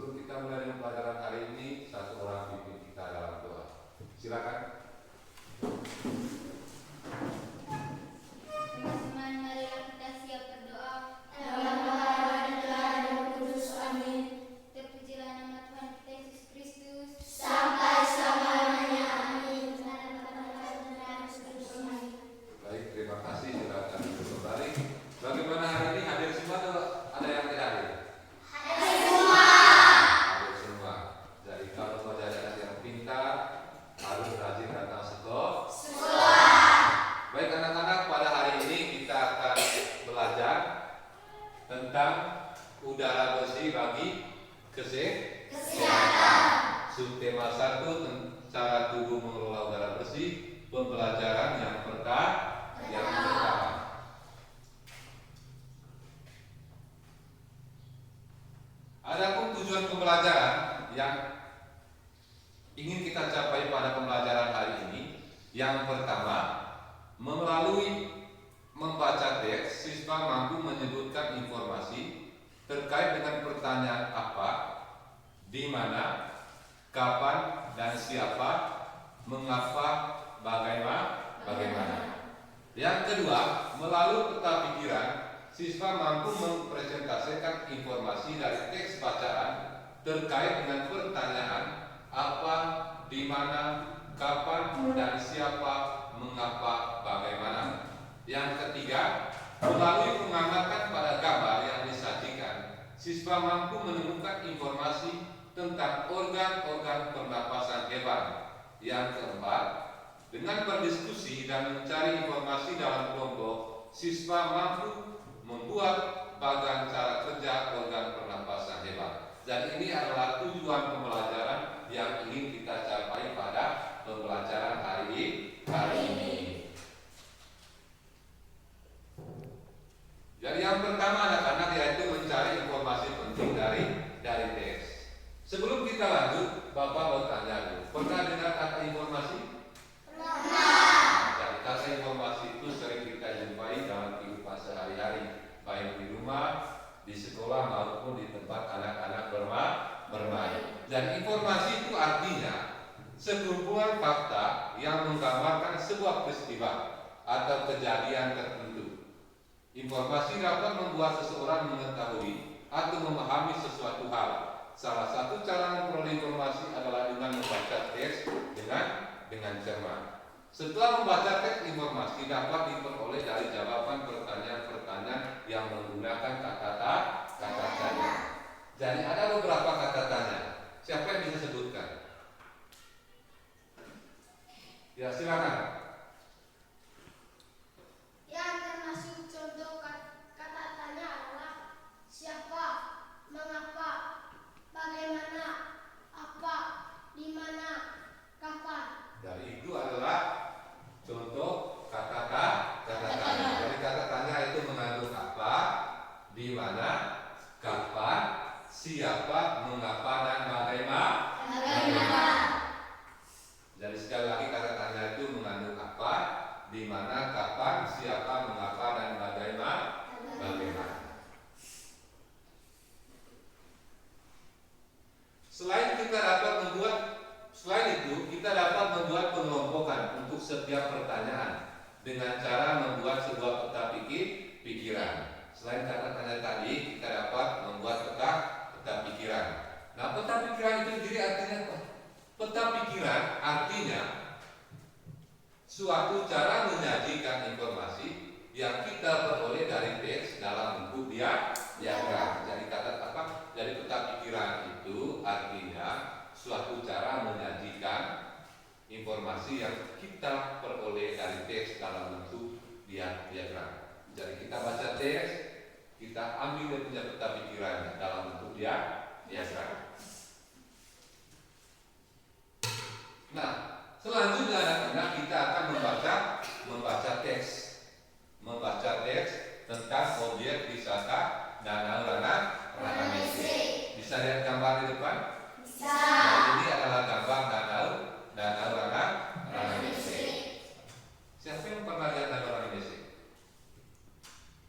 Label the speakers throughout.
Speaker 1: Sebelum kita mulai dengan pelajaran hari ini, satu orang pimpin kita dalam doa. Silakan.
Speaker 2: Teman-teman, marilah kita siap berdoa.
Speaker 3: Dalam nama Bapa dan Putra dan Roh Kudus. Amin.
Speaker 2: Terpujilah nama Tuhan kita Yesus Kristus.
Speaker 3: Sampai selama-lamanya. Amin.
Speaker 1: Baik, terima kasih. Silakan duduk kembali. Bagaimana hari ini? Hadir semua atau ada yang tidak hadir? Hadir semua. Jadi kalau mau jadi anak yang pintar, harus rajin datang sekolah. Baik anak-anak, pada hari ini kita akan belajar tentang udara bersih bagi kesehatan. Subtema 1, cara tubuh mengelola udara bersih. Pembelajaran yang pertama. Adapun tujuan pembelajaran yang ingin kita capai pada pembelajaran hari ini, yang pertama, melalui membaca teks, siswa mampu menyebutkan informasi terkait dengan pertanyaan apa, di mana, kapan, dan siapa, mengapa, bagaimana. Yang kedua, melalui peta pikiran, siswa mampu mempresentasikan informasi dari teks bacaan terkait dengan pertanyaan apa, di mana, kapan, dan siapa, mengapa, bagaimana. Yang ketiga, melalui pengamatan pada gambar yang disajikan, siswa mampu menemukan informasi tentang organ-organ pernapasan hewan. Yang keempat, dengan berdiskusi dan mencari informasi dalam kelompok, siswa mampu membuat bagan cara kerja organ pernapasan hewan. Dan ini adalah tujuan pembelajaran yang ingin kita capai pada pembelajaran hari ini. Jadi yang pertama anak-anak yaitu mencari informasi penting dari teks. Sebelum kita lanjut, Bapak mau tanya dulu, pernah dengar kata informasi? Jadi kata informasi itu sering kita jumpai dalam kehidupan sehari-hari, baik di rumah, di sekolah maupun di tempat anak-anak bermain. Dan informasi itu artinya sekumpulan fakta yang menggambarkan sebuah peristiwa atau kejadian tertentu. Informasi dapat membuat seseorang mengetahui atau memahami sesuatu hal. Salah satu cara memperoleh informasi adalah dengan membaca teks dengan cermat. Setelah membaca teks, informasi dapat diperoleh dari jawaban pertanyaan-pertanyaan yang menggunakan kata tanya. Jadi ada beberapa kata tanya. Siapa yang bisa sebutkan? Ya, silakan.
Speaker 3: Yang termasuk contoh kata tanya adalah siapa, mengapa, bagaimana, apa, di mana, kapan.
Speaker 1: Dari itu adalah contoh kata tanya. Jadi kata tanya itu mengandung apa, di mana, kapan, siapa, mengapa, dan bagaimana. Jadi sekali lagi kata tanya itu mengandung apa, di mana, kapan, siapa, mengapa, dan bagaimana. Selain itu, kita dapat membuat pengelompokan untuk setiap pertanyaan dengan cara membuat sebuah peta pikiran. Selain kata tanya tadi, kita dapat membuat peta pikiran. Nah, peta pikiran itu sendiri artinya apa? Peta pikiran artinya suatu cara menyajikan informasi yang kita peroleh dari teks dalam bentuk diagram. Jadi Jadi peta pikiran itu artinya suatu cara menyajikan informasi yang kita peroleh dari teks dalam bentuk diagram. Jadi kita baca teks, kita ambil dia punya peta pikiran dalam bentuk diagram. Nah, selanjutnya anak-anak kita akan membaca teks tentang objek wisata Danau Ranamese. Bisa lihat gambar di depan?
Speaker 3: Bisa.
Speaker 1: Nah, ini adalah gambar Danau Ranamese. Siapa yang pernah lihat Danau Ranamese?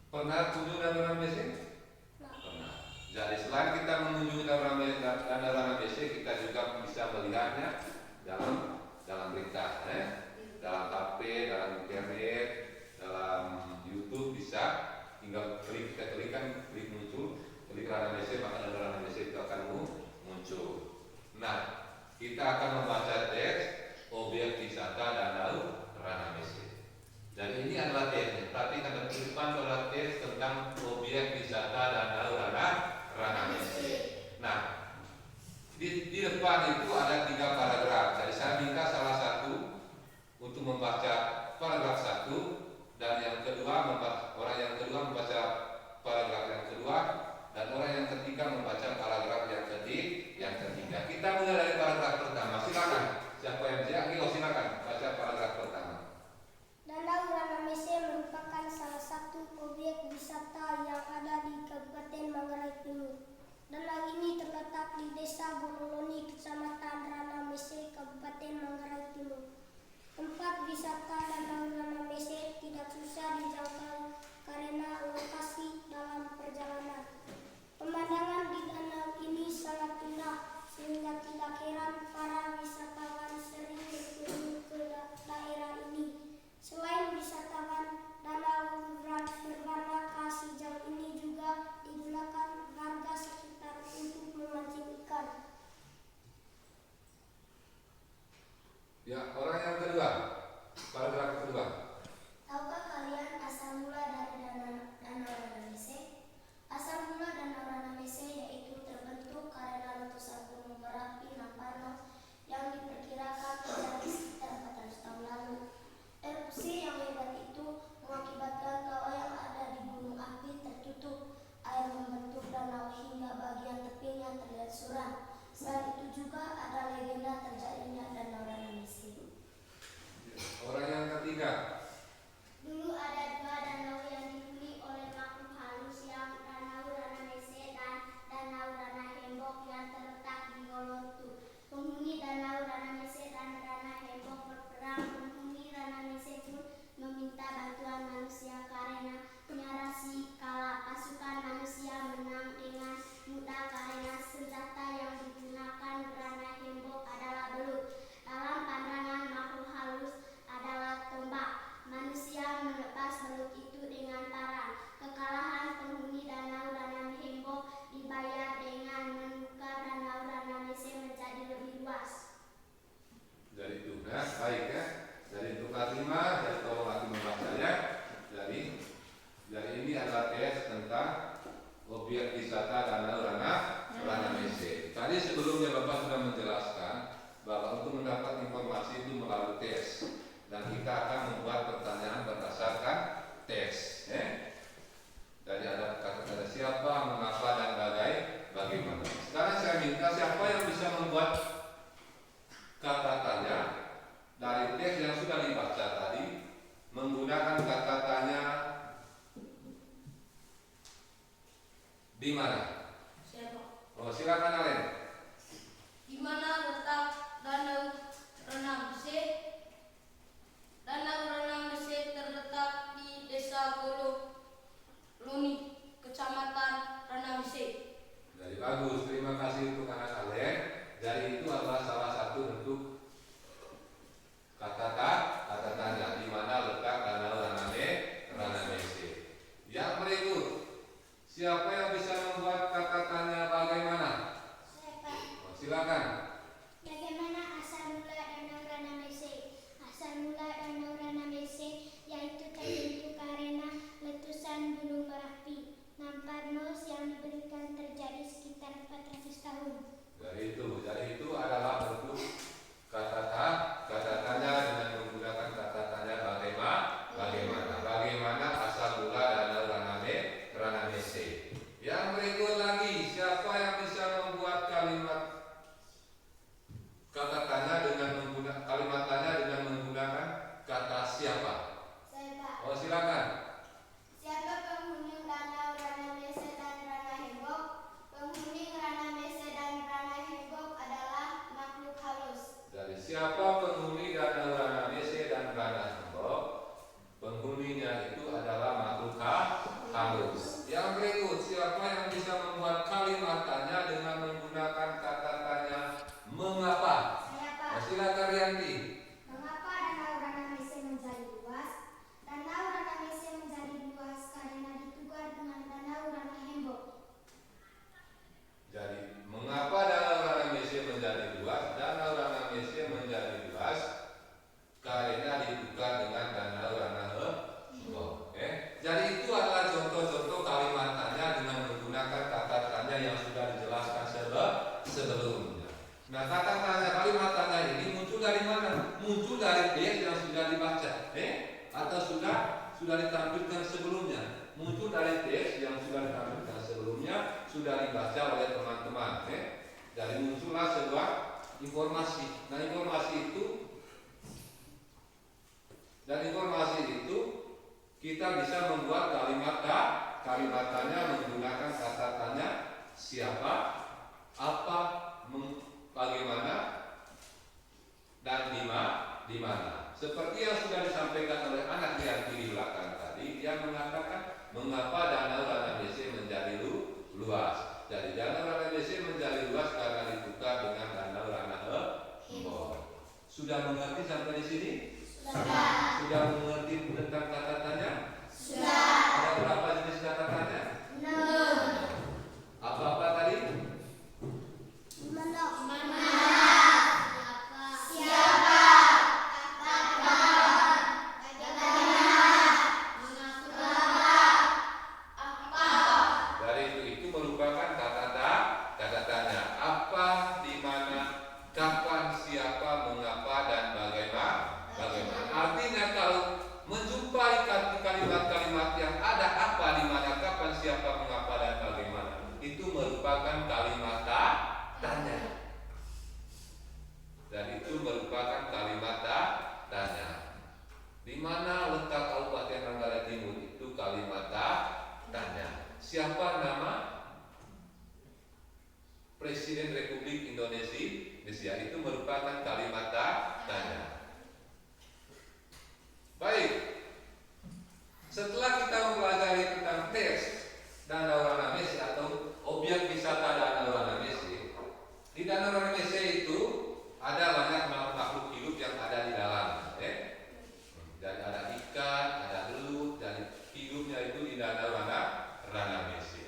Speaker 1: Pernah kunjung Danau Ranamese? Pernah. Jadi selain kita mengunjungi Danau Danau Rana BC kita juga bisa melihatnya dalam berita, dalam HP, dalam internet, dalam YouTube bisa. Tinggal kita klik muncul, klik Rana BC, maka Danau Rana BC itu akan muncul. Nah, kita akan membaca teks objek wisata Danau Rana BC. Dan ini adalah teks, tapi kan di depan adalah teks tentang objek wisata Danau Rana BC. Nah, di depan itu ada 3 paragraf. Jadi saya minta salah satu untuk membaca paragraf 1, dan yang kedua orang yang kedua membaca paragraf yang kedua, dan orang yang ketiga membaca paragraf yang ketiga. Kita mulai dari paragraf pertama. Silakan. Siapa yang silakan baca paragraf pertama.
Speaker 3: Danau Rana BC merupakan salah satu objek wisata yang ada di Kabupaten Manggarai Timur. Danau ini terletak di Desa Boroloni, Kecamatan Rana BC, Kabupaten Manggarai Timur. Tempat wisata Danau Rana BC tidak susah dijangkau karena lokasi dalam perjalanan. Pemandangan di danau ini sangat indah, sehingga tidak heran para wisatawan sering berkunjung ke daerah ini. Selain wisatawan, danau berwarna khas hijau ini juga digunakan warga sekitar untuk memancing ikan.
Speaker 1: Ya, orang yang kedua, paragraf kedua.
Speaker 3: Tahukah kalian asal mula dari Danau Rana BC? Asal mula Danau Rana BC yaitu terbentuk karena letusan gunung berapi Namparno yang diperkirakan terjadi sekitar 400 tahun lalu. Erupsi yang hebat itu mengakibatkan kawah yang ada di gunung api tertutup. Air membentuk danau hingga bagian tepinya terlihat suram. Selain itu juga ada legenda terjadinya Danau Rana BC.
Speaker 1: Orang yang ketiga.
Speaker 2: Dulu ada 2 danau yang dihuni oleh makhluk halus, yang Danau Rana BC dan Danau Rana Hembok yang terletak di Golotu. Penghuni Danau Rana BC dan Rana Hembok berperang. Penghuni Rana BC pun meminta bantuan manusia karena nyarasi kala pasukan manusia menang dengan mudah karena senjata yang digunakan Rana Hembok adalah belut. Dalam pandangan makhluk halus adalah tombak. Manusia melepas belut itu dengan parang. Kekalahan penghuni Danau Rana Hembok dibayar dengan membuka Danau Rana BC menjadi lebih luas.
Speaker 1: Dari itu, baik ya. Dari itu Fatima, dan tolong lagi membacanya. Jadi ini adalah teks tentang objek wisata Danau Rana BC. Tadi sebelumnya Bapak sudah menjelaskan bahwa untuk mendapat informasi itu melalui tes, dan kita akan membuat pertanyaan berdasarkan tes. Jadi ada kata-kata siapa, mengapa, dan bagaimana. Sekarang saya minta siapa yang bisa membuat kata tanya dari teks yang sudah dibaca tadi menggunakan kata tanya di mana?
Speaker 4: Siapa?
Speaker 1: Oh, silakan Alen.
Speaker 4: Di mana letak Danau Rana BC? Danau Rana BC terletak di Desa Gololoni, Kecamatan Rana BC.
Speaker 1: Jadi bagus, terima kasih untuk anak Alen. Jadi itu adalah salah satu bentuk kata tanya di mana letak Danau Rana BC. Yang berikut, siapa yang bisa membuat kata tanya bagaimana? Oh, silakan.
Speaker 2: Bagaimana asal mula Danau Rana BC? Asal mula Danau Rana BC yaitu terbentuk karena letusan gunung berapi Namparnos yang diberikan terjadi sekitar 400 tahun.
Speaker 1: Jadi itu adalah bentuk kata tanya dengan menggunakan kata tanya bagaimana asal mula Danau Rana BC. Yang berikut lagi, siapa yang bisa membuat kalimat tanya dengan menggunakan kata siapa?
Speaker 2: Saya, Pak.
Speaker 1: Oh, silakan.
Speaker 2: Siapa penghuni Danau Rana BC dan Rana Hembok? Penghuni Rana BC dan Rana Hembok adalah makhluk halus.
Speaker 1: Dari siapa penghuni Danau Rana BC dan Rana Hembok? Penghuninya itu adalah makhluk halus. Yang berikut, siapa yang bisa membuat kalimat tanya dengan menggunakan kata sebelumnya. Nah, kata tanya, kalimat tanya ini muncul dari mana? Muncul dari teks yang sudah dibaca, atau sudah ditampilkan sebelumnya. Muncul dari teks yang sudah ditampilkan sebelumnya, sudah dibaca oleh teman-teman. Jadi muncullah sebuah informasi. Nah, informasi itu kita bisa membuat kalimat tanya menggunakan kata tanya siapa, apa, bagaimana, dan di mana. Seperti yang sudah disampaikan oleh anak Rianti di belakang tadi, dia mengatakan mengapa danau Ranamese menjadi luas. Jadi danau Ranamese menjadi luas karena ditukar dengan danau Ranahembo. Sudah mengerti sampai di sini? Sudah mengerti tentang kata tanya?
Speaker 2: Sudah.
Speaker 1: Ada berapa jenis kata tanya? Apa tadi?
Speaker 3: Mana?
Speaker 2: Siapa? Kapan? Bagaimana? Mengapa? Apa?
Speaker 1: Dari itu merupakan kata tanya. Apa, di mana, kapan, siapa, mengapa, dan bagaimana. Artinya kalau menjumpai kalimat-kalimat yang ada apa, di mana, kapan, siapa, mengapa, dan bagaimana, itu merupakan kalimat tanya. Dan itu merupakan kalimat tanya. Di mana letak Kabupaten Manggarai Timur itu kalimat tanya. Siapa nama Presiden Republik Indonesia itu merupakan kalimat tanya. Baik. Setelah kita mempelajari tentang teks Danau Ranamese atau objek wisata Danau Ranamese, di Danau Ranamese itu ada banyak makhluk hidup yang ada di dalam. Dan ada ikan, ada belut, dan hidupnya itu di Danau Ranamese.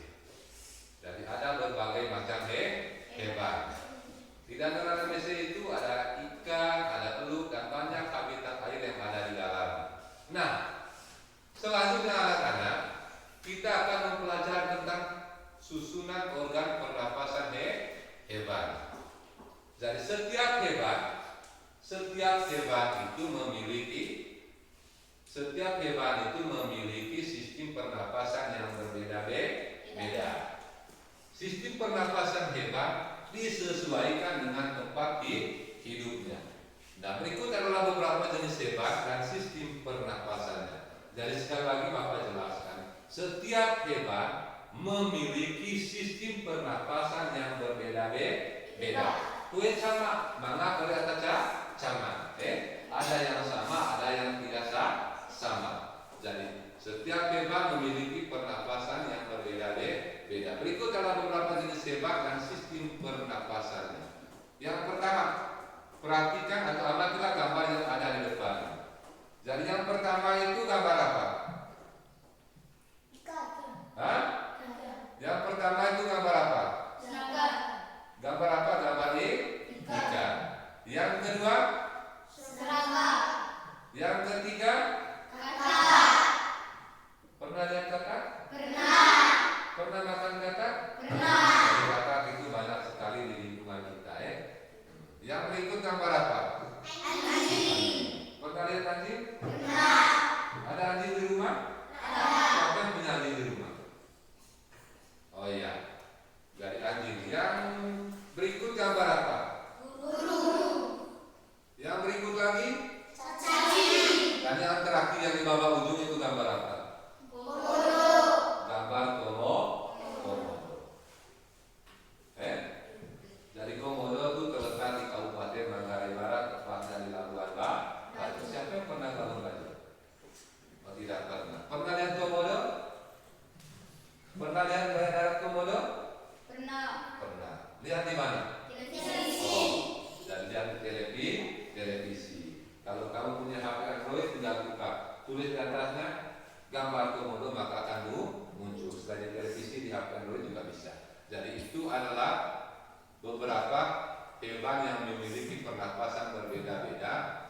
Speaker 1: Jadi ada berbagai macam hewan. Di Danau Ranamese itu ada ikan, ada belut, dan banyak habitat air yang ada di dalam. Nah, selanjutnya anak-anak, kita akan mempelajari tentang susunan organ pernapasan hewan. Jadi setiap hewan itu memiliki sistem pernapasan yang berbeda-beda. Sistem pernapasan hewan disesuaikan dengan tempat hidupnya. Nah, berikut adalah beberapa jenis hewan dan sistem pernapasannya. Jadi sekali lagi Bapak jelaskan, setiap hewan memiliki sistem pernapasan yang berbeda-beda. Tuh sama, mana boleh sama. Ada yang sama, ada yang tidak sama. Jadi setiap hewan memiliki pernapasan yang berbeda-beda. Berikut adalah beberapa jenis hewan dan sistem pernapasannya. Yang pertama, perhatikan atau amatilah gambar yang ada di depan. Jadi yang pertama itu gambar apa? Hah? Yang pertama itu gambar apa? Gambar apa? Gambar ikan. Yang kedua? Yang ketiga? Pernah lihat kakak? Pernah makan kakak? Jadi kakak itu banyak sekali di lingkungan kita. Yang berikut gambar apa? Pernah lihat anjing? Ada anjing di rumah? Siapa yang punya anjing di rumah? Oh iya, dari anjing. Yang berikut gambar apa? Yang berikut lagi? Dan yang terakhir yang di bawah ujung itu gambar apa? Gambar komodo. Dari komodo itu terletak di Kabupaten Manggarai Barat, tepatnya di Labuan Bajo. Siapa yang pernah ke Labuan Bajo? Oh, tidak pernah. Pernah lihat komodo? Pernah lihat daerah komodo? Pernah. Lihat di mana? Oh, dan lihat di televisi. Kalau kamu punya HP Android, tinggal buka, tulis di atasnya gambar komodo, maka akan muncul. Selain televisi, di HP Android juga bisa. Jadi itu adalah beberapa hewan yang memiliki pernapasan berbeda-beda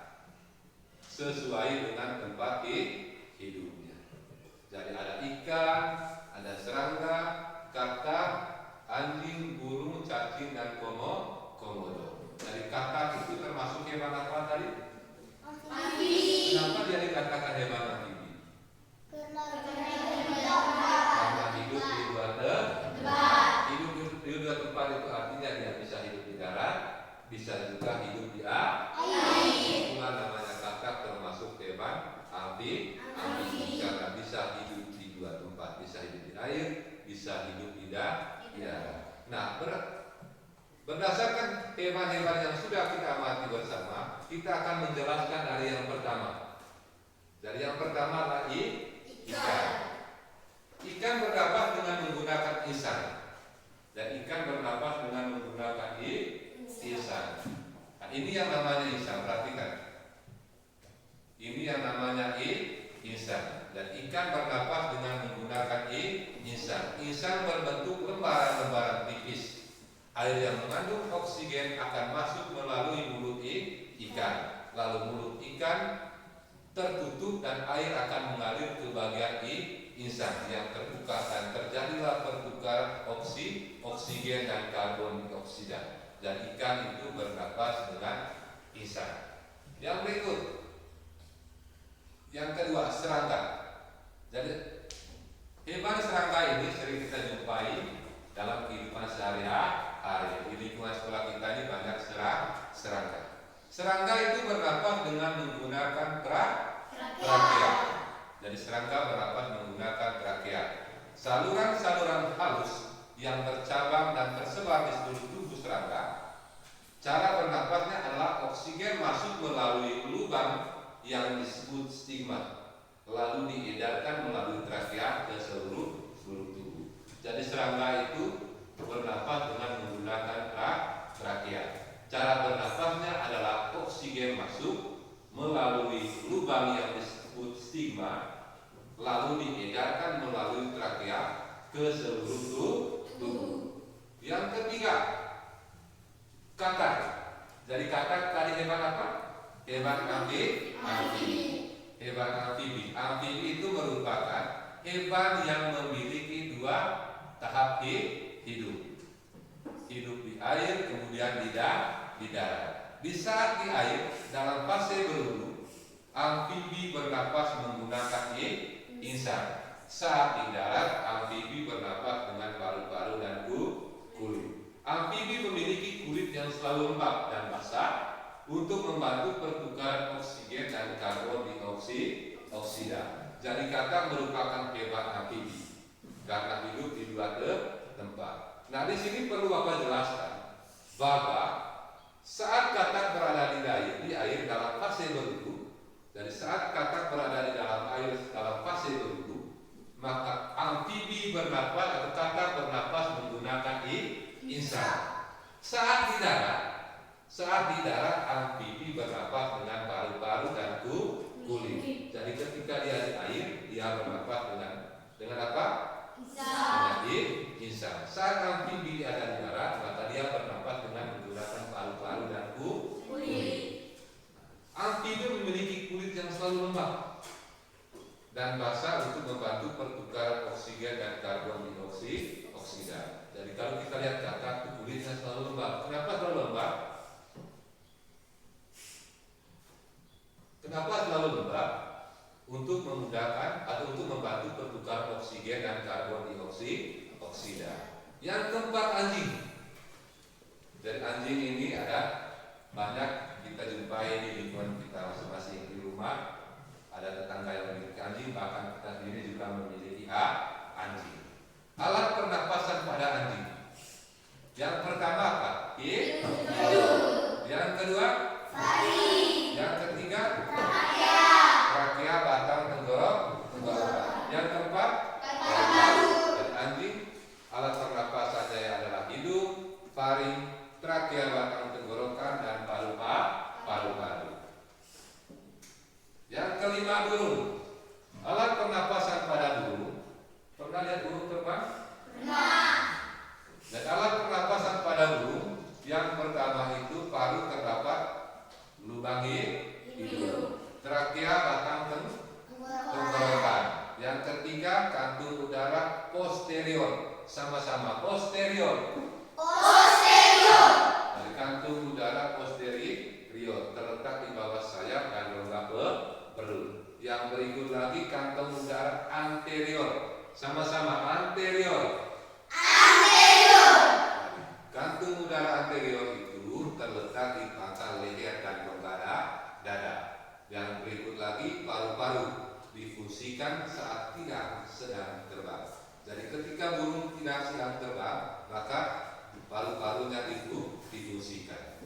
Speaker 1: sesuai dengan tempat hidupnya. Jadi ada ikan, ada serangga, kakak, anjing, burung, cacing, dan komodo. bisa juga hidup di air. Itulah namanya kakak termasuk hewan amfibi karena bisa hidup di dua tempat, bisa hidup di air, bisa hidup di darat. Nah, berdasarkan hewan-hewan yang sudah kita amati bersama, kita akan menjelaskan dari yang pertama. Dari yang pertama adalah ikan. Ikan bernapas dengan menggunakan lisan, dan ikan bernapas dengan menggunakan lisan. Nah, ini yang namanya lisan, perhatikan. Ini yang namanya lisan, dan ikan bernapas dengan menggunakan lisan. Lisan berbentuk lembaran-lembaran tipis. Air yang mengandung oksigen akan masuk melalui mulut ikan. Lalu mulut ikan tertutup dan air akan mengalir ke bagian lisan yang terbuka dan terjadilah pertukaran oksigen dan karbon dioksida. Dan ikan itu bernapas dengan lisan. Yang berikut, yang kedua, serangga. Jadi hewan serangga ini sering kita jumpai dalam kehidupan sehari-hari. Di lingkungan sekolah kita ini banyak serangga. Serangga itu bernapas dengan menggunakan trakea. Jadi serangga bernapas menggunakan trakea. Saluran-saluran halus yang bercabang dan tersebar di seluruh tubuh serangga. Cara bernapasnya adalah oksigen masuk melalui lubang yang disebut stigma, lalu diedarkan melalui trakea ke seluruh tubuh. Jadi serangga itu bernapas dengan menggunakan trakea. Cara bernapasnya adalah oksigen masuk melalui lubang yang disebut stigma, lalu diedarkan melalui trakea ke seluruh tubuh. Yang ketiga, kakak. Jadi kakak tadi hewan apa? Hewan amfibi. Hewan amfibi. Amfibi itu merupakan hewan yang memiliki dua tahap hidup. Hidup di air, kemudian di darat. Di saat di air, dalam fase berwudu, amfibi bernapas menggunakan lisan. Saat di darat, amfibi bernapas dengan paru-paru dan kulit. Amfibi memiliki kulit yang selalu lembab dan basah untuk membantu pertukaran oksigen dan karbon dioksida. Jadi kakak merupakan hewan amfibi karena hidup di dua tempat. Nah, di sini perlu Bapak jelaskan bahwa saat kakak berada di air dalam fase berwudu, dari saat kakak berada di dalam air dalam fase berwudu, maka amfibi bernapas atau kakak bernapas menggunakan lisan. Saat di darat amfibi bernapas dengan paru-paru dan kulit. Jadi ketika dia di air, dia bernapas dengan apa? Dengan lisan. Saat amfibi ada di darat, maka dia bernapas dengan menggunakan paru-paru dan kulit. Amfibi memiliki kulit yang selalu lembab dan basah untuk membantu pertukaran oksigen dan karbon dioksida. Jadi kalau kita lihat kakak itu kulitnya selalu lembab. Kenapa selalu lembab? Kenapa selalu lembab? Untuk memudahkan atau untuk membantu pertukaran oksigen dan karbon dioksida. Yang keempat, anjing. Dari anjing ini ada banyak kita jumpai di lingkungan kita masing-masing di rumah. Ada tetangga yang memiliki anjing, bahkan kita sendiri juga memiliki anjing. Alat pernapasan pada anjing. Yang pertama apa? Hidung. Yang kedua? Faring. Yang ketiga? Trakea, batang tenggorokan. Yang keempat? Paru. Dan anjing, alat pernapasannya adalah hidung, faring, trakea, batang tenggorokan, dan paru-paru. Yang kelima, burung. Alat pernapasan pada burung. Pernah lihat burung terbang? Pernah. Dan alat pernapasan pada burung, yang pertama itu paru terdapat lubang hidung, trakea, batang tenggorokan. Yang ketiga, kantung udara posterior. Sama-sama posterior. Dari kantung udara posterior terletak di bawah sayap dan rongga perut. Yang berikut lagi kantong udara anterior. Sama-sama anterior. Kantung udara anterior itu terletak terletak di pangkal leher dan penggada dada. Yang berikut lagi, paru-paru difungsikan saat tidak sedang terbang. Jadi ketika burung tidak sedang terbang, maka paru-parunya itu difungsikan.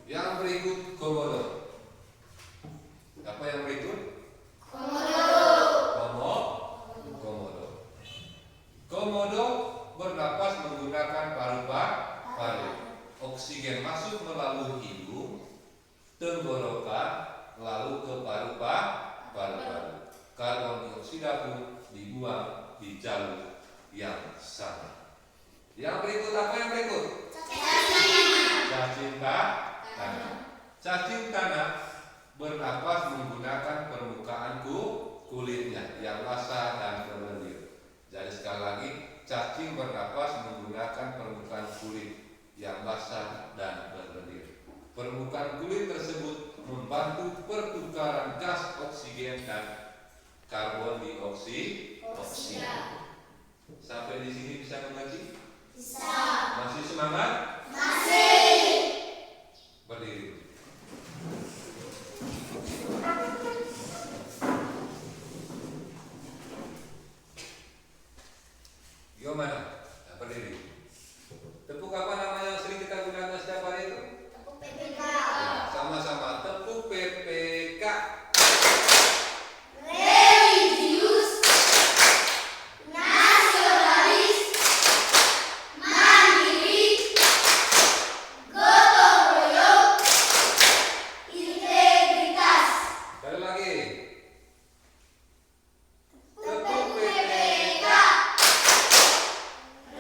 Speaker 1: Yang berikut komodo. Apa yang berikut? Komodo bernapas menggunakan paru-paru. Oksigen masuk melalui hidung, tenggorokan, lalu ke paru-paru. Karbon dioksida pun dibuang di jalur yang sama. Yang berikut apa yang berikut? Cacing tanah. Cacing tanah bernapas menggunakan permukaan kulitnya yang basah dan berlendir. Jadi sekali lagi, cacing bernapas menggunakan permukaan kulit yang basah dan berlendir. Permukaan kulit tersebut membantu pertukaran gas oksigen dan karbon dioksida. Sampai di sini bisa mengerti? Bisa. Masih semangat? Masih. Berdiri. Gimana? Berdiri. Tepuk apa nama yang sering kita gunakan setiap hari itu?
Speaker 2: Tepuk PPK.
Speaker 1: Ya, sama-sama tepuk PPK.
Speaker 2: Religius, nasionalis, mandiri, gotong royong, integritas.
Speaker 1: Sekali lagi.
Speaker 2: Tepuk PPK.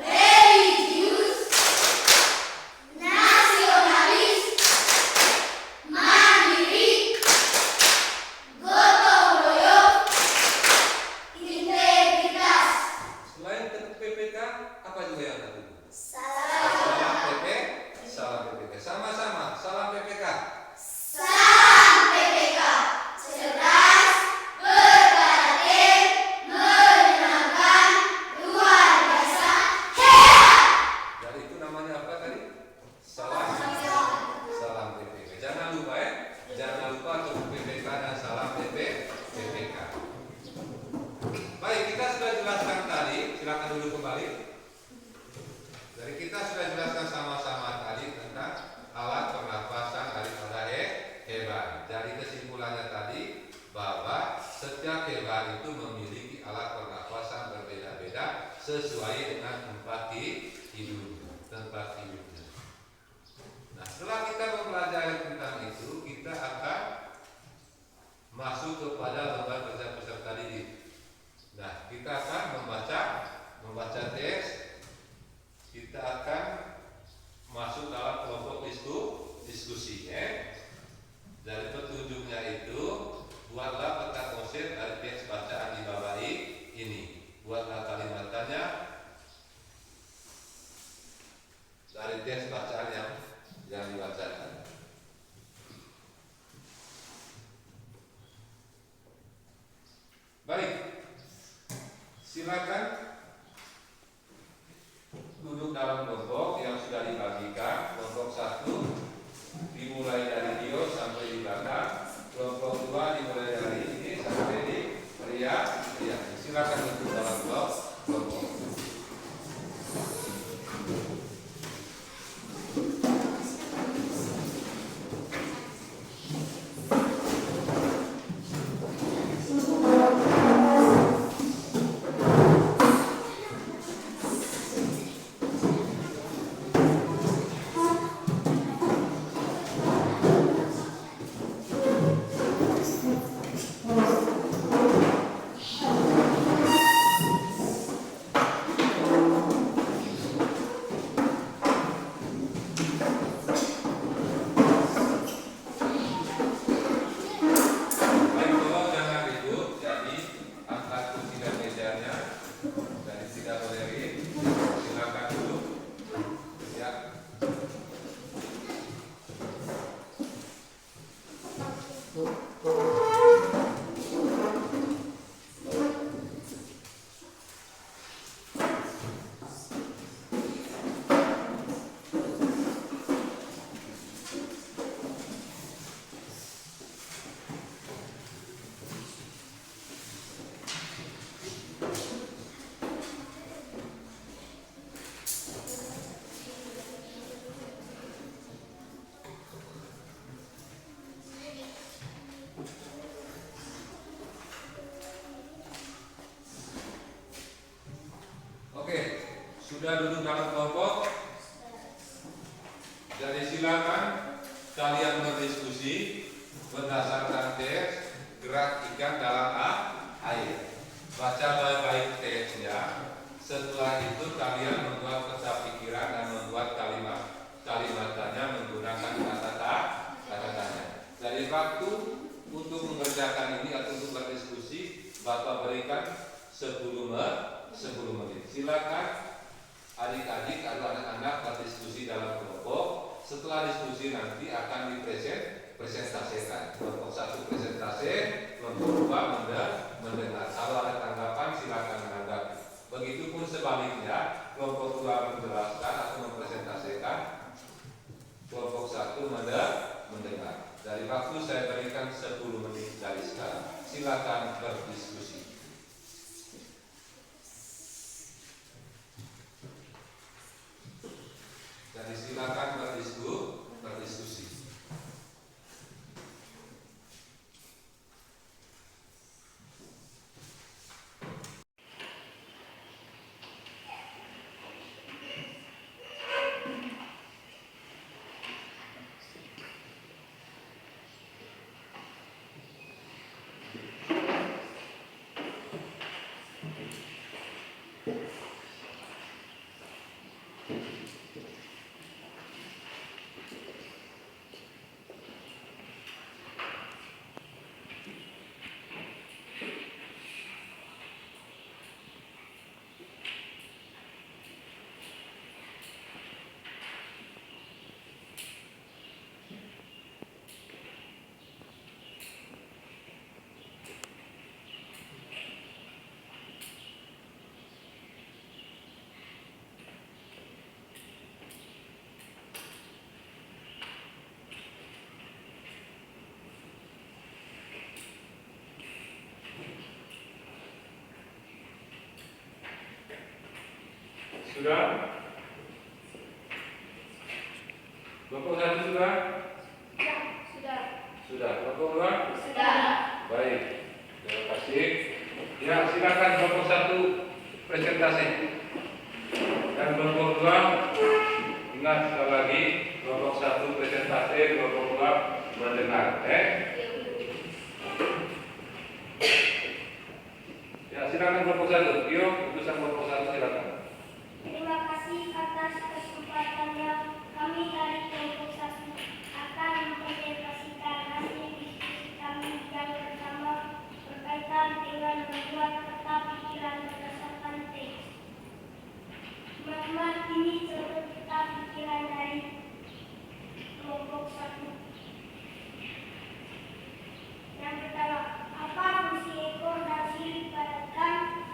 Speaker 2: Religius, nasionalis, mandiri, gotong royong, integritas.
Speaker 1: Selain tepuk PPK, apa juga yang tadi?
Speaker 2: Salam.
Speaker 1: Salam PPK. Sama-sama, salam PPK.
Speaker 2: Salam PPK. Cerdas, berkarakter, menyenangkan, luar biasa, hebat.
Speaker 1: Jadi itu namanya apa tadi? Salam PPK. Jangan lupa ya. Jangan lupa tepuk PPK dan salam PPK. Baik, kita sudah jelaskan tadi. Silakan dulu kembali. Jadi kita sudah jelaskan sama-sama tadi tentang alat pernapasan daripada hewan. Jadi kesimpulannya tadi bahwa setiap hewan itu memiliki alat pernapasan berbeda-beda sesuai dengan tempat hidupnya. Nah, setelah kita mempelajari tentang itu, kita akan masuk kepada lembar kerja peserta didik. Nah, kita akan membaca teks. Kita akan masuk dalam kelompok diskusi. Dari petunjuknya itu, buatlah peta konsep dari teks bacaan di bawah ini. Buatlah kalimatnya dari teks bacaan yang dibacakan. Baik, silakan duduk dalam kelompok yang sudah dibagikan. Kelompok 1 dimulai dari Dio sampai di belakang. Kelompok 2 dimulai dari ini sampai di Ria. Silakan duduk dalam kelompok. Sudah duduk dalam kelompok? Jadi silakan kalian berdiskusi berdasarkan teks gerak ikan dalam air. Baca baik-baik teksnya. Setelah itu kalian membuat peta pikiran dan membuat kalimatnya menggunakan kata-katanya. Dari waktu untuk mengerjakan ini atau untuk berdiskusi, Bapak berikan 10 menit. Silakan adik-adik atau anak-anak berdiskusi dalam kelompok. Setelah diskusi nanti akan dipresentasikan. Kelompok 1 presentasi, kelompok 2 mendengar. Kalau ada tanggapan silakan menanggapi. Begitupun sebaliknya, kelompok 2 menjelaskan atau mempresentasikan, kelompok 1 mendengar. Dari waktu saya berikan 10 menit dari sekarang. Silakan berdiskusi. Jadi silakan berdiskusi. Sudah? Kelompok 1 sudah?
Speaker 4: Ya, sudah.
Speaker 1: Sudah. Kelompok 2?
Speaker 4: Sudah.
Speaker 1: Baik. Terima kasih. Ya, silakan kelompok 1 presentasi. Dan kelompok 2 ingat sekali lagi, kelompok 1 presentasi, kelompok 2 mendengar. Ya, silakan kelompok 1. Yuk, utusan kelompok 1 silakan.
Speaker 3: Terima kasih atas kesempatannya. Kami dari kelompok 1 akan mempresentasikan hasil diskusi kami yang pertama berkaitan dengan membuat peta pikiran berdasarkan teks. Teman-teman, ini contoh peta pikiran dari kelompok 1. Yang pertama, apa fungsi ekor dan sirip pada ikan?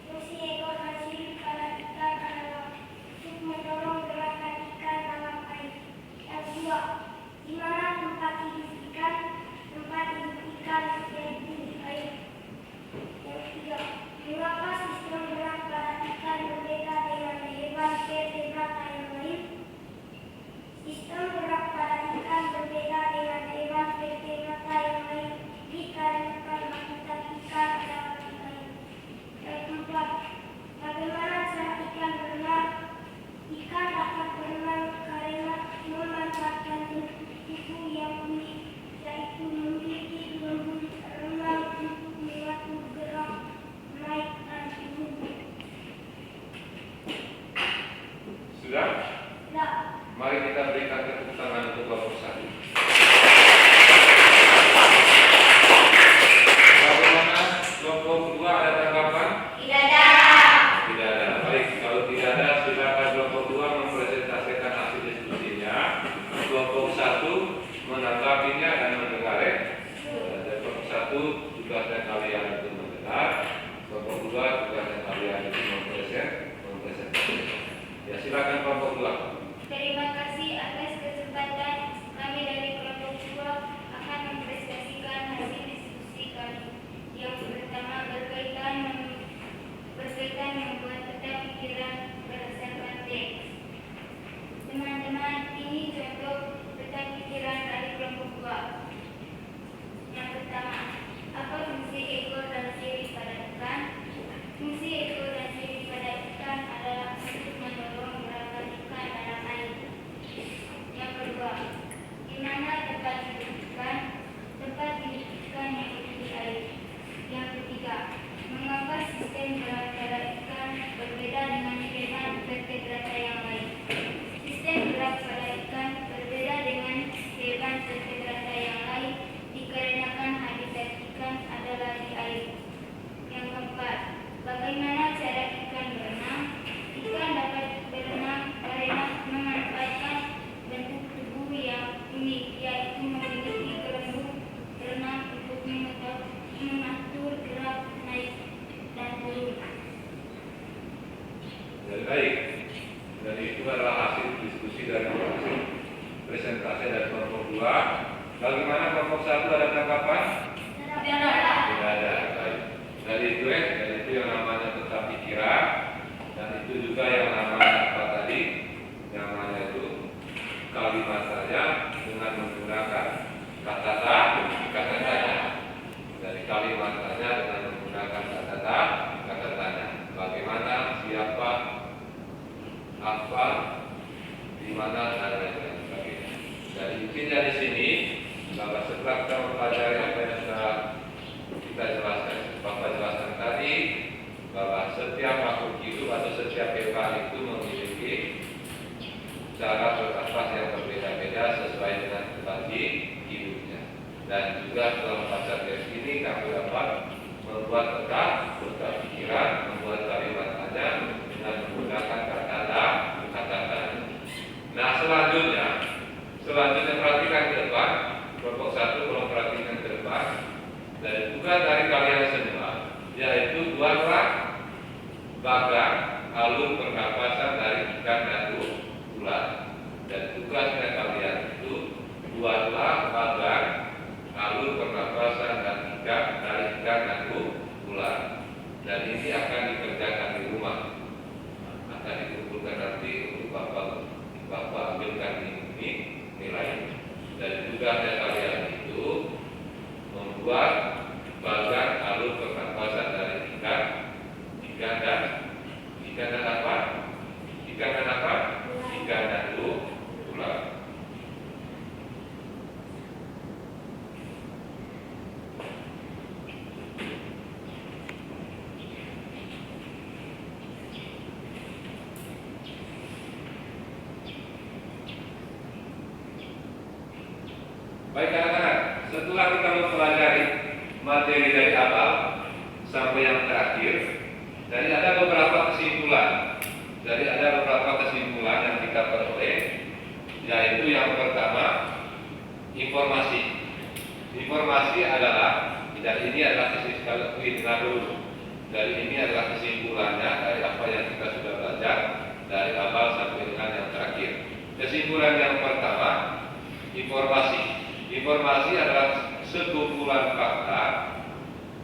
Speaker 3: Fungsi ekor dan sirip pada ikan adalah untuk mendorong gerakan ikan dalam air. Yang kedua, di mana tempat hidup ikan? Tempat hidup ikan yaitu di air. Yang ketiga, mengapa sistem gerak pada ikan berbeda dengan hewan vertebrata yang lain? Sistem gerak pada ikan berbeda dengan hewan vertebrata yang lain dikarenakan habitat ikan adalah di air. Yang keempat, bagaimana cara ikan berenang? Ikan dapat berenang karena memanfaatkan tubuh yang unik, yaitu memiliki lembut renang untuk mengatur gerak naik dan turun.
Speaker 1: Sudah?
Speaker 3: Tidak.
Speaker 1: Mari kita berikan tepuk tangan untuk kelompok 1. Bagaimana kelompok 2 ada tanggapan?
Speaker 4: Tidak ada.
Speaker 1: Tidak ada. Baik, kalau tidak ada silakan kelompok 2 mempresentasikan hasil diskusinya. Kelompok 1 menanggapinya dan mendengar. Dan kelompok 1 tugasnya kalian untuk mendengar. Kelompok 2 tugasnya kalian untuk mempresentasikan. Ya, silakan kelompok 2.
Speaker 2: Terima kasih atas kesempatan. Kami dari kelompok 2 akan mempresentasikan hasil diskusi kami. Yang pertama berkaitan membuat peta pikiran berdasarkan teks. Teman-teman, ini contoh peta pikiran dari kelompok 2. Yang pertama, apa fungsi ekor dan sirip pada ikan? Fungsi ekor dan sirip pada ikan adalah untuk mendorong
Speaker 1: 2. Bagaimana kelompok 1 ada tanggapan?
Speaker 4: Tidak ada.
Speaker 1: Tidak ada. Baik. Dari itu yang namanya tentang pikiran, dan itu juga yang namanya apa tadi? Yang namanya itu kalimat saja dengan menggunakan kata tanya. Dari kalimat saja dengan menggunakan kata tanya. Bagaimana, siapa, apa, di mana, dan lain sebagainya. Jadi intinya di sini bahwa setelah kita mempelajari apa yang sudah kita jelaskan, Bapak jelaskan tadi, bahwa setiap makhluk hidup atau setiap hewan itu memiliki cara bernafas yang berbeda-beda sesuai dengan kondisi hidupnya. Dan juga setelah membaca teks ini kami dapat membuat peta pikiran, membuat kalimat tanya dengan menggunakan kata-kata. Nah selanjutnya perhatikan ke depan, kelompok 1 kalau perhatikan ke depan, dan juga dari kalian semua, yaitu buatlah bagan alur pernapasan dari ikan dan ular. Dan tugasnya kalian itu buatlah bagan alur pernapasan dari ikan dan ular. Dan ini akan dikerjakan di rumah, akan dikumpulkan nanti untuk bapak ambilkan ini nilai. Dan tugasnya kalian itu membuat bagan alur pernapasan dari ikan dan apa? Ikan dan ular. Baik anak-anak, setelah kita mempelajari materi dari awal sampai yang terakhir, jadi ada beberapa kesimpulan. Yang kita peroleh, yaitu yang pertama, informasi. Informasi adalah, dan ini adalah kesimpulannya dari apa yang kita sudah belajar dari awal sampai dengan yang terakhir. Kesimpulan yang pertama, informasi. Informasi adalah sekumpulan fakta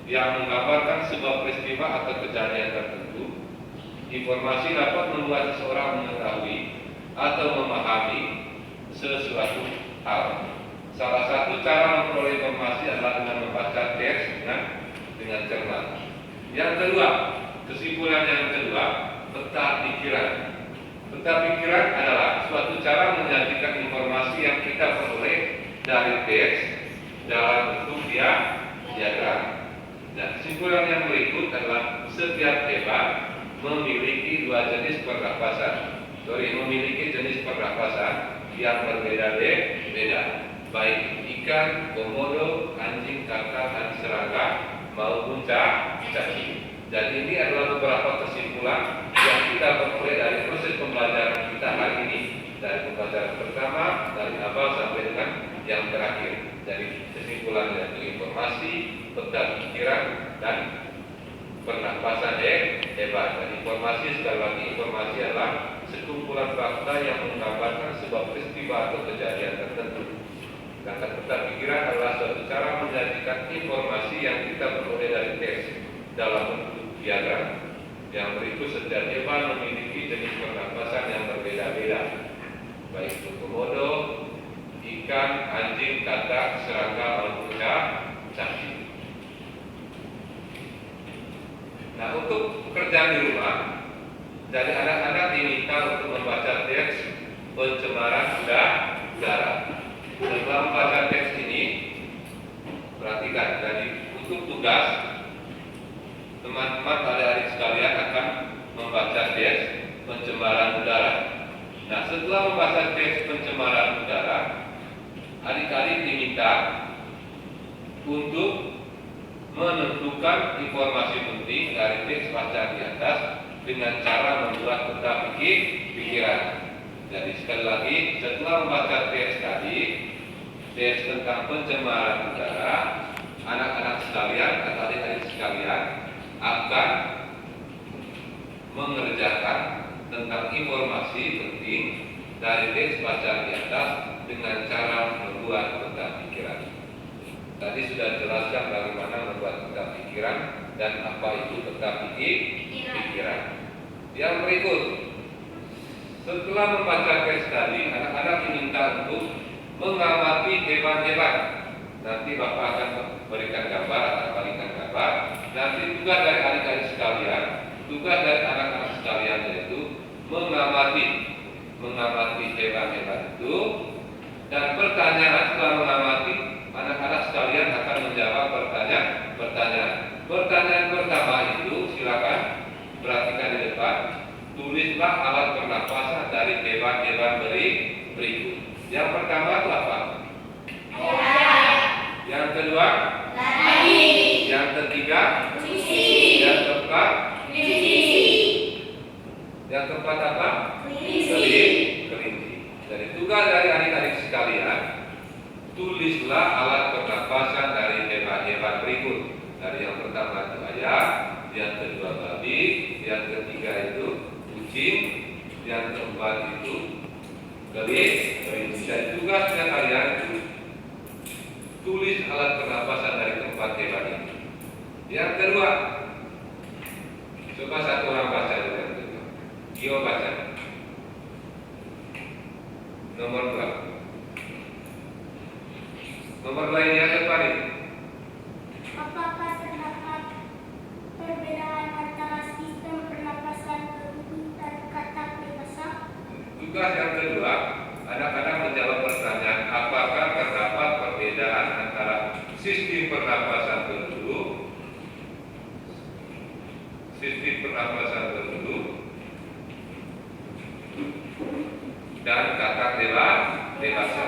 Speaker 1: yang menggambarkan sebuah peristiwa atau kejadian tertentu. Informasi dapat membuat seseorang mengetahui atau memahami sesuatu hal. Salah satu cara memperoleh informasi adalah dengan membaca teks dengan cermat. Yang kedua, kesimpulan yang kedua, peta pikiran. Peta pikiran adalah suatu cara menyajikan informasi yang kita peroleh dari teks dalam bentuk diagram. Dan kesimpulan yang berikut adalah setiap hewan memiliki memiliki jenis pernapasan yang berbeda-beda, baik ikan, komodo, anjing, kakak, dan serangga maupun cacing. Dan ini adalah beberapa kesimpulan yang kita peroleh dari proses pembelajaran kita hari ini, dari pembelajaran pertama dari awal sampai dengan yang terakhir. Dari kesimpulan yaitu informasi, peta pikiran, dan pernapasan hebat. Dan informasi, sekali lagi, informasi adalah sekumpulan fakta yang menggambarkan sebuah peristiwa atau kejadian tertentu. Sedangkan peta pikiran adalah suatu cara menyajikan informasi yang kita peroleh dari teks dalam bentuk diagram. Yang berikut, setiap hewan memiliki jenis pernapasan yang berbeda-beda, baik itu komodo, ikan, anjing, katak, serangga, maupun cacing. Nah, untuk pekerjaan di rumah, dari anak-anak diminta untuk membaca teks pencemaran udara. Setelah membaca teks ini, perhatikan, jadi untuk tugas teman-teman adik-adik sekalian akan membaca teks pencemaran udara. Nah, setelah membaca teks pencemaran udara, adik-adik diminta untuk menentukan informasi penting dari teks bacaan di atas dengan cara membuat peta pikiran. Jadi sekali lagi, setelah membaca teks tadi, teks tentang pencemaran udara, anak-anak sekalian atau adik-adik sekalian akan mengerjakan tentang informasi penting dari teks bacaan di atas dengan cara membuat Tadi sudah jelaskan bagaimana membuat peta pikiran dan apa itu peta pikiran. Yang berikut, setelah membaca case tadi, anak-anak diminta untuk mengamati hewan-hewan. Nanti Bapak akan berikan gambar atau balikan gambar. Nanti tugas dari adik-adik sekalian, tugas dari anak-anak sekalian yaitu mengamati hewan-hewan itu. Dan pertanyaan setelah mengamati, anak-anak sekalian akan menjawab pertanyaan. Pertanyaan pertama itu silakan perhatikan di depan. Tulislah alat pernapasan dari hewan-hewan berikut. Yang pertama itu apa? Yang kedua? Yang ketiga? Yang keempat? Yang keempat apa? Kelinci. Jadi tugas dari adik-adik sekalian, tulislah alat pernapasan dari hewan-hewan berikut. Dari yang pertama itu ayam, yang kedua babi, yang ketiga itu kucing, yang keempat itu kelinci. Dan tugasnya kalian itu tulis alat pernapasan dari keempat hewan ini. Yang kedua, coba satu orang baca dulu yang kedua. Gio baca. Nomor 2. Nomor 2 ini ada apa nih?
Speaker 3: Apakah terdapat perbedaan antara sistem pernapasan berhubung dan kata dewasa?
Speaker 1: Tugas yang kedua, anak-anak menjawab pertanyaan apakah terdapat perbedaan antara sistem pernapasan berhubung dan kata dewasa.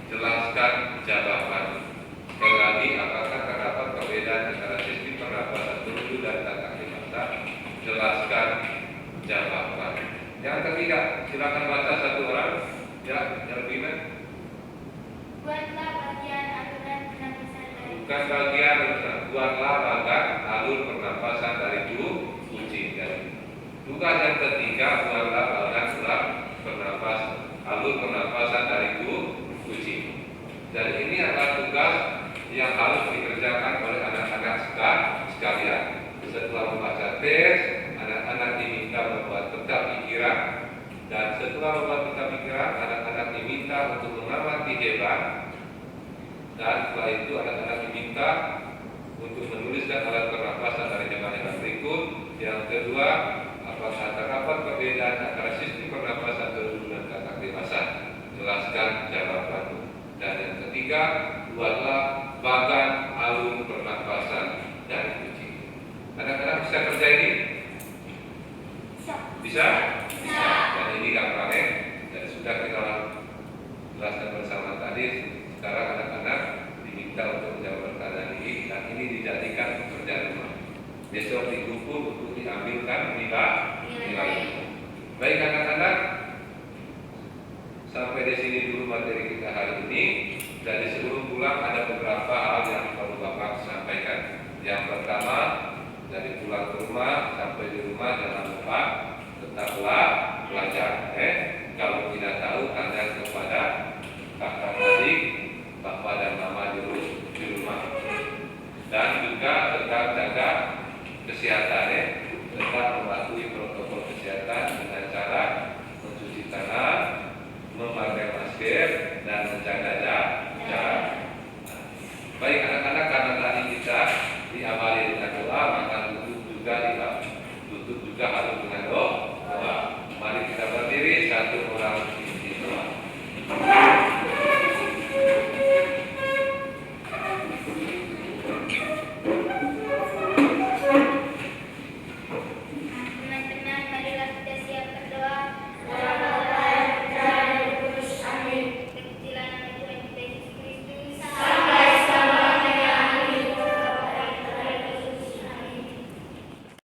Speaker 1: Jelaskan jawaban. Sekali lagi, apakah terdapat perbedaan antara sistem pernapasan berhubung dan kata dewasa? Jelaskan jawaban. Yang ketiga, silakan baca satu orang. Ya, yang lebih.
Speaker 2: Buatlah bagian aluran pernapasan dari
Speaker 1: Bukan bagian, buatlah bagan alur pernapasan dari kucing. Tugas yang ketiga, buatlah bagan alur pernapasan dari kucing. Dan ini adalah tugas yang harus dikerjakan oleh anak-anak sekalian. Setelah membaca tes, anak-anak diminta membuat peta pikiran. Dan setelah membuat peta pikiran, anak-anak diminta untuk mengamati hewan. Dan setelah itu anak-anak diminta untuk menuliskan alat pernapasan dari hewan-hewan berikut. Yang kedua, apakah terdapat perbedaan antara sistem pernapasan berhubung dan kata dewasa? Jelaskan jawaban. Dan yang ketiga, buatlah bagan alur pernapasan dari kucing. Anak-anak bisa kerja ini? Bisa? Dan ini gampangnya. Dan sudah kita jelaskan bersama tadi. Sekarang anak-anak diminta untuk menjawab pertanyaan ini. Dan ini dijadikan pekerjaan rumah. Besok dikumpul untuk diambilkan nilai